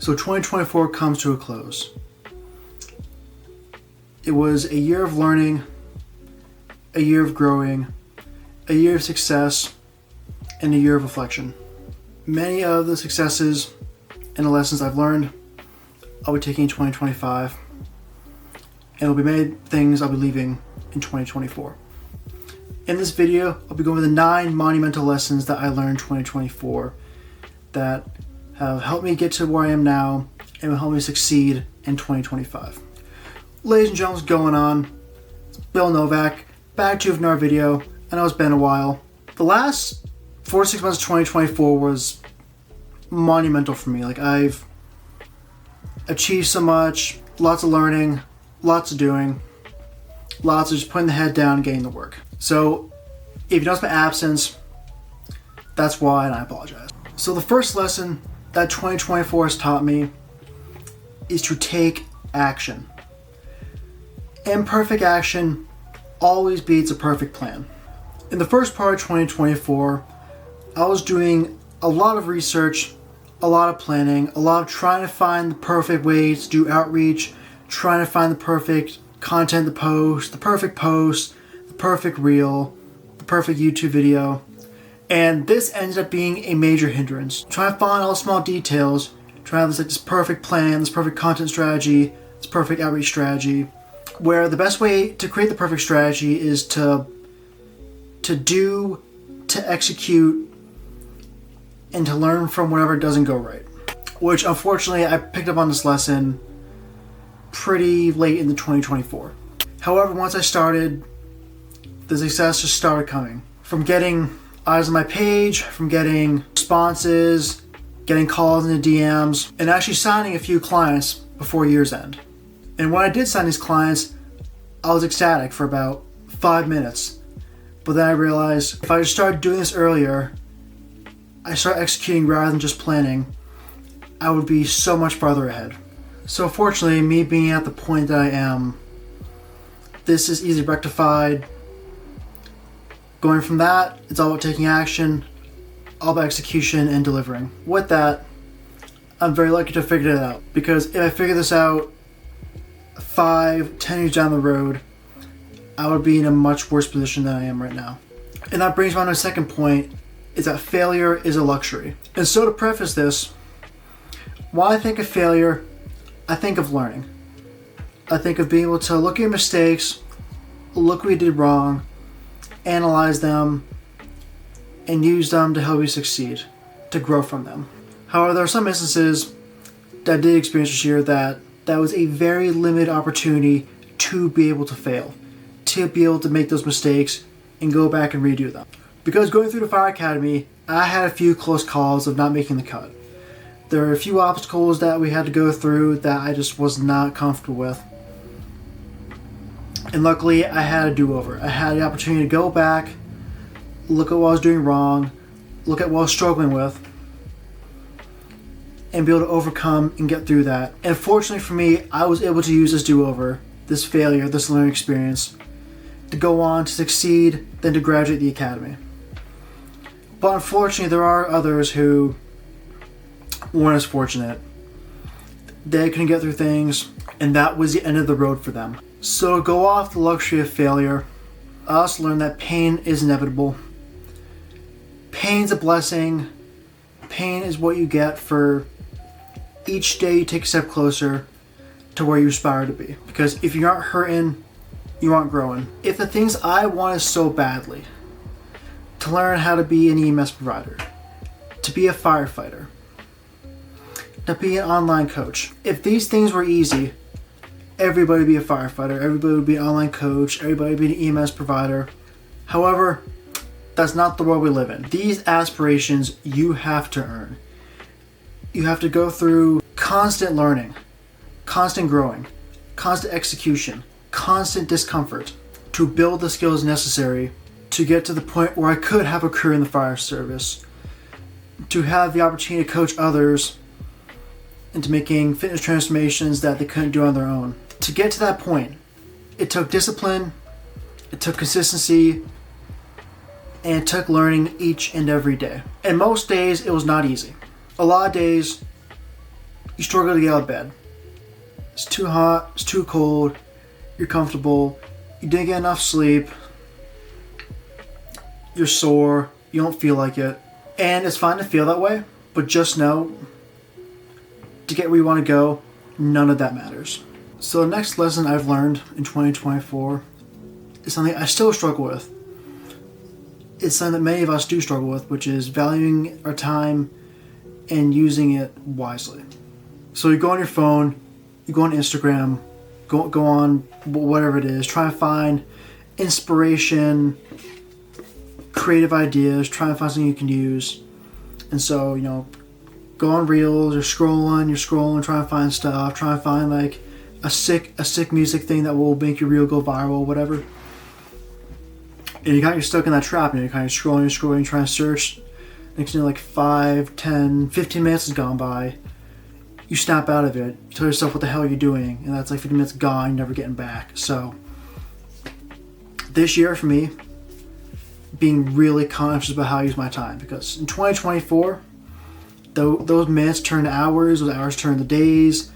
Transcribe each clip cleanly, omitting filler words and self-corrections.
So 2024 comes to a close. It was a year of learning, a year of growing, a year of success, and a year of reflection. Many of the successes and the lessons I've learned, I'll be taking in 2025, and there'll be many things I'll be leaving in 2024. In this video, I'll be going over the 9 monumental lessons that I learned in 2024 that have helped me get to where I am now and will help me succeed in 2025. Ladies and gentlemen, what's going on? It's Bill Novak, back to another video. I know it's been a while. The last 4 to 6 months of 2024 was monumental for me. I've achieved so much, lots of learning, lots of doing, lots of just putting the head down and getting to work. So if you notice my absence, that's why, and I apologize. So the first lesson that 2024 has taught me is to take action. Imperfect action always beats a perfect plan. In the first part of 2024, I was doing a lot of research, a lot of planning, a lot of trying to find the perfect ways to do outreach, trying to find the perfect content to post, the perfect reel, the perfect YouTube video. And this ended up being a major hindrance. Trying to find all the small details, trying to have this perfect plan, this perfect content strategy, this perfect outreach strategy, where the best way to create the perfect strategy is to do, to execute, and to learn from whatever doesn't go right. Which unfortunately I picked up on this lesson pretty late in the 2024. However, once I started, the success just started coming. From getting eyes on my page, from getting responses, getting calls into DMs, and actually signing a few clients before year's end. And when I did sign these clients, I was ecstatic for about 5 minutes. But then I realized if I just started doing this earlier, I start executing rather than just planning, I would be so much farther ahead. So fortunately, me being at the point that I am, this is easily rectified. Going from that, it's all about taking action, all about execution and delivering. With that, I'm very lucky to have figured it out, because if I figure this out 5, 10 years down the road, I would be in a much worse position than I am right now. And that brings me on to my second point, is that failure is a luxury. And so to preface this, when I think of failure, I think of learning. I think of being able to look at your mistakes, look what you did wrong, analyze them, and use them to help you succeed, to grow from them. However, there are some instances that I did experience this year that was a very limited opportunity to be able to fail, to be able to make those mistakes and go back and redo them. Because going through the Fire Academy, I had a few close calls of not making the cut. There were a few obstacles that we had to go through that I just was not comfortable with. And luckily, I had a do-over. I had the opportunity to go back, look at what I was doing wrong, look at what I was struggling with, and be able to overcome and get through that. And fortunately for me, I was able to use this do-over, this failure, this learning experience, to go on to succeed, then to graduate the academy. But unfortunately, there are others who weren't as fortunate. They couldn't get through things, and that was the end of the road for them. So go off the luxury of failure. I also learned that pain is inevitable. Pain's a blessing. Pain is what you get for each day you take a step closer to where you aspire to be. Because if you aren't hurting, you aren't growing. If the things I wanted so badly, to learn how to be an EMS provider, to be a firefighter, to be an online coach, if these things were easy, everybody would be a firefighter, everybody would be an online coach, everybody would be an EMS provider. However, that's not the world we live in. These aspirations you have to earn. You have to go through constant learning, constant growing, constant execution, constant discomfort to build the skills necessary to get to the point where I could have a career in the fire service, to have the opportunity to coach others into making fitness transformations that they couldn't do on their own. To get to that point, it took discipline, it took consistency, and it took learning each and every day. And most days, it was not easy. A lot of days, you struggle to get out of bed. It's too hot, it's too cold, you're comfortable, you didn't get enough sleep, you're sore, you don't feel like it. And it's fine to feel that way, but just know, to get where you want to go, none of that matters. So the next lesson I've learned in 2024 is something I still struggle with. It's something that many of us do struggle with, which is valuing our time and using it wisely. So you go on your phone, you go on Instagram, go on whatever it is, try and find inspiration, creative ideas, try and find something you can use. And so, go on Reels, you're scrolling, try and find stuff, try and find like a sick music thing that will make your reel go viral, whatever. And you're stuck in that trap, and you're kind of scrolling, trying to search. Next thing you know, like 5, 10, 15 minutes has gone by. You snap out of it. You tell yourself, what the hell are you doing? And that's like 15 minutes gone, never getting back. So, this year for me, being really conscious about how I use my time. Because in 2024, those minutes turn to hours, those hours turn to days,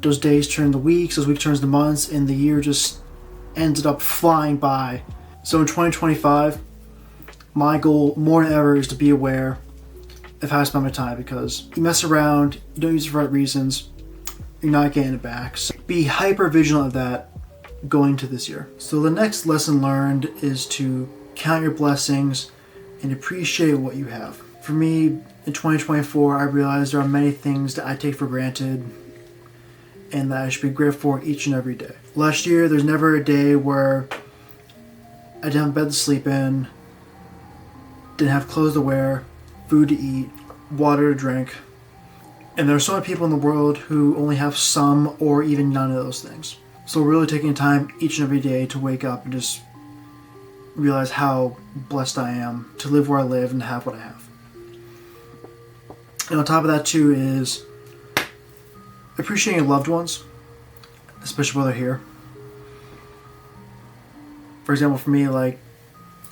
those days turn to weeks, those weeks turn to months, and the year just ended up flying by. So in 2025, my goal more than ever is to be aware of how I spend my time, because you mess around, you don't use it for the right reasons, you're not getting it back. So be hyper vigilant of that going to this year. So the next lesson learned is to count your blessings and appreciate what you have. For me, in 2024, I realized there are many things that I take for granted and that I should be grateful for each and every day. Last year, there's never a day where I didn't have a bed to sleep in, didn't have clothes to wear, food to eat, water to drink. And there are so many people in the world who only have some or even none of those things. So really taking time each and every day to wake up and just realize how blessed I am to live where I live and to have what I have. And on top of that too is appreciating your loved ones, especially while they're here. For example, for me, like,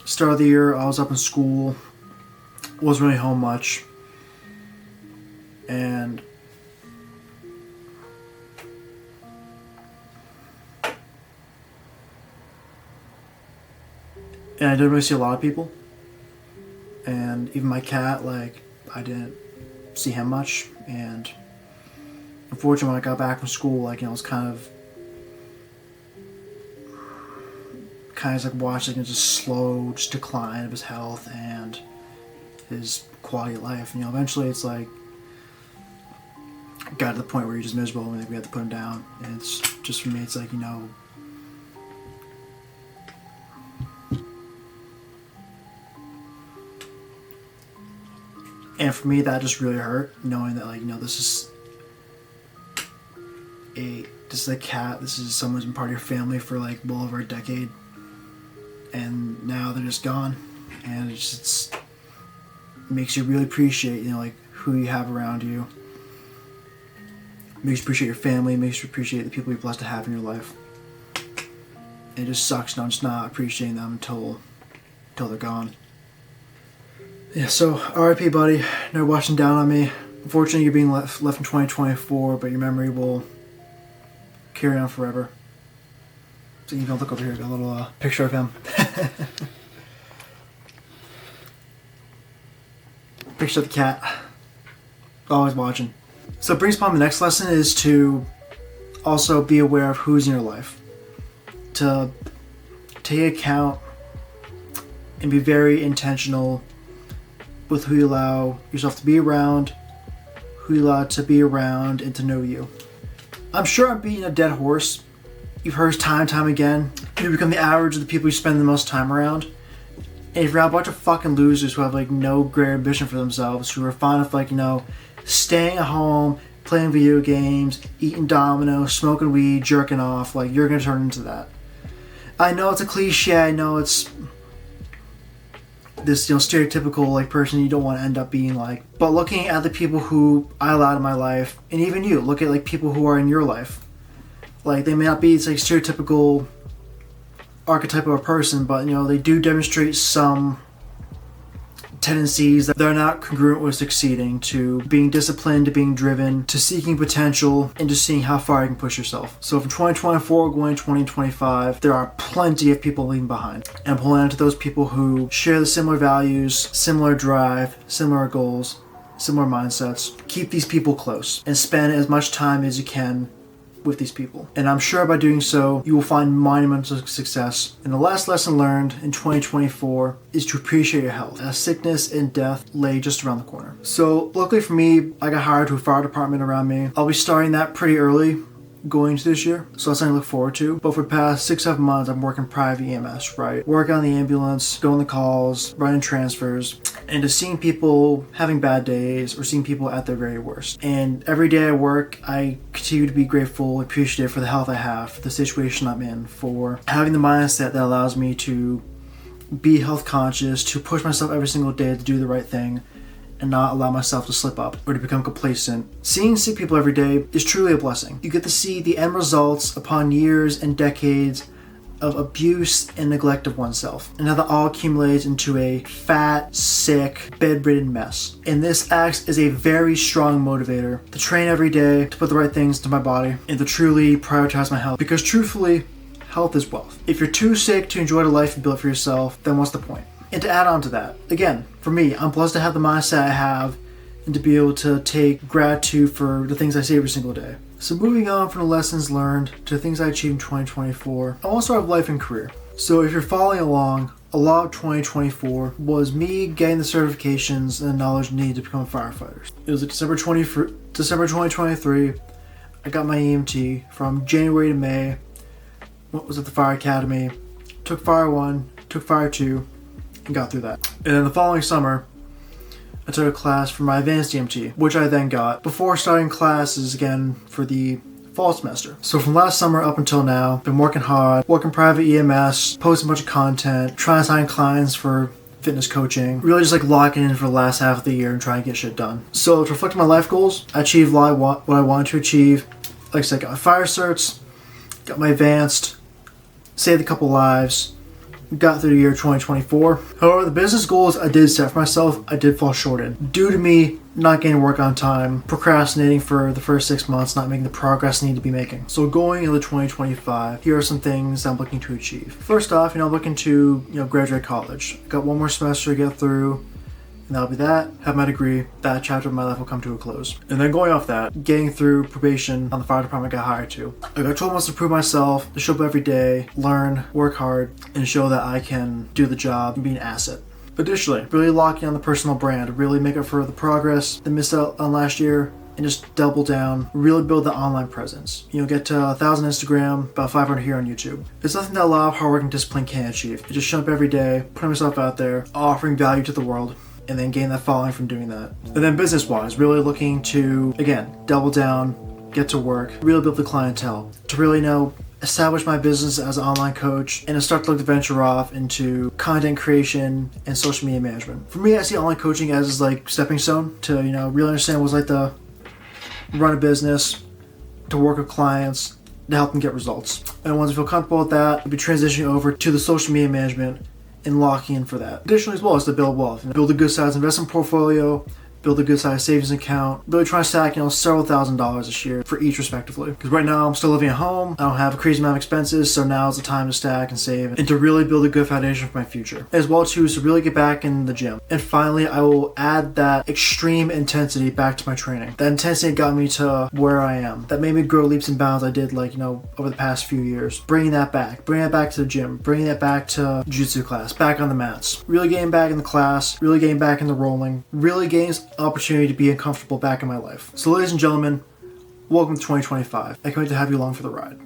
start of the year, I was up in school, wasn't really home much, and I didn't really see a lot of people, and even my cat, like, I didn't see him much, and unfortunately when I got back from school, like, it was kind of like watching a just slow decline of his health and his quality of life. Eventually it's like got to the point where you're just miserable and like we had to put him down. And it's just, for me, it's like, and for me that just really hurt, knowing that, like, this is a cat, this is someone who's been part of your family for like well over a decade. And now they're just gone, and it makes you really appreciate, like, who you have around you. It makes you appreciate your family. It makes you appreciate the people you're blessed to have in your life. And it just sucks just not appreciating them until they're gone. Yeah. So R.I.P. buddy. No watching down on me. Unfortunately, you're being left in 2024, but your memory will carry on forever. So you can look over here, got a little picture of him. Picture of the cat. Always watching. So it brings upon the next lesson is to also be aware of who's in your life. To take account and be very intentional with who you allow yourself to be around, who you allow to be around and to know you. I'm sure I'm beating a dead horse. You've heard time and time again. You become the average of the people you spend the most time around. And if you're a bunch of fucking losers who have like no great ambition for themselves, who are fond of like, staying at home, playing video games, eating dominoes, smoking weed, jerking off, like, you're gonna turn into that. I know it's a cliche, I know it's this stereotypical like person you don't want to end up being like, but looking at the people who I allowed in my life, and even you, look at like people who are in your life. Like, they may not be, it's like stereotypical archetype of a person, but they do demonstrate some tendencies that are not congruent with succeeding, to being disciplined, to being driven, to seeking potential, and just seeing how far you can push yourself. So from 2024 going to 2025, there are plenty of people leaving behind. And I'm pulling out to those people who share the similar values, similar drive, similar goals, similar mindsets. Keep these people close and spend as much time as you can with these people. And I'm sure by doing so, you will find monumental success. And the last lesson learned in 2024 is to appreciate your health, as sickness and death lay just around the corner. So luckily for me, I got hired to a fire department around me. I'll be starting that pretty early going into this year, so that's something to look forward to. But for the past 6-7 months, I'm working private EMS, right? Working on the ambulance, going the calls, running transfers, and just seeing people having bad days or seeing people at their very worst. And every day I work, I continue to be grateful, appreciative for the health I have, for the situation I'm in, for having the mindset that allows me to be health conscious, to push myself every single day to do the right thing, and not allow myself to slip up or to become complacent. Seeing sick people every day is truly a blessing. You get to see the end results upon years and decades of abuse and neglect of oneself, and how that all accumulates into a fat, sick, bedridden mess. And this acts as a very strong motivator to train every day, to put the right things into my body, and to truly prioritize my health. Because truthfully, health is wealth. If you're too sick to enjoy the life you built for yourself, then what's the point? And to add on to that, again, for me, I'm blessed to have the mindset I have and to be able to take gratitude for the things I see every single day. So moving on from the lessons learned to the things I achieved in 2024, I want to start with life and career. So if you're following along, a lot of 2024 was me getting the certifications and the knowledge needed to become a firefighter. It was like December 2023, I got my EMT. From January to May, was at the fire academy, took fire 1, took fire 2, and got through that. And then the following summer, I took a class for my advanced EMT, which I then got before starting classes again for the fall semester. So from last summer up until now, been working hard, working private EMS, posting a bunch of content, trying to sign clients for fitness coaching, really just like locking in for the last half of the year and trying to get shit done. So to reflect on my life goals, I achieved what I wanted to achieve. Like I said, got my fire certs, got my advanced, saved a couple lives, got through the year 2024. However, the business goals I did set for myself, I did fall short in. Due to me not getting work on time, procrastinating for the first 6 months, not making the progress I need to be making. So going into 2025, here are some things I'm looking to achieve. First off, I'm looking to graduate college. Got one more semester to get through, and that'll be that. Have my degree. That chapter of my life will come to a close. And then going off that, getting through probation on the fire department I got hired to. I got 12 months to prove myself, to show up every day, learn, work hard, and show that I can do the job and be an asset. Additionally, really locking on the personal brand, really make up for the progress that missed out on last year, and just double down, really build the online presence. Get to 1,000 Instagram, about 500 here on YouTube. It's nothing that a lot of hard work and discipline can achieve. It's just showing up every day, putting myself out there, offering value to the world, and then gain that following from doing that. And then business-wise, really looking to, again, double down, get to work, really build the clientele, to really establish my business as an online coach, and to start to venture off into content creation and social media management. For me, I see online coaching as like stepping stone to really understand what it's like to run a business, to work with clients, to help them get results. And once I feel comfortable with that, I'll be transitioning over to the social media management and locking in for that. Additionally, as well as to build wealth, build a good sized investment portfolio, build a good sized savings account, really try to stack, several $1,000s this year for each respectively. Because right now I'm still living at home, I don't have a crazy amount of expenses, so now is the time to stack and save and to really build a good foundation for my future. As well too, is to really get back in the gym. And finally, I will add that extreme intensity back to my training. That intensity got me to where I am. That made me grow leaps and bounds I did over the past few years. Bringing that back to the gym, bringing that back to jiu-jitsu class, back on the mats. Really getting back in the class, really getting back in the rolling, really getting opportunity to be uncomfortable back in my life. So ladies and gentlemen, welcome to 2025. I can't wait to have you along for the ride.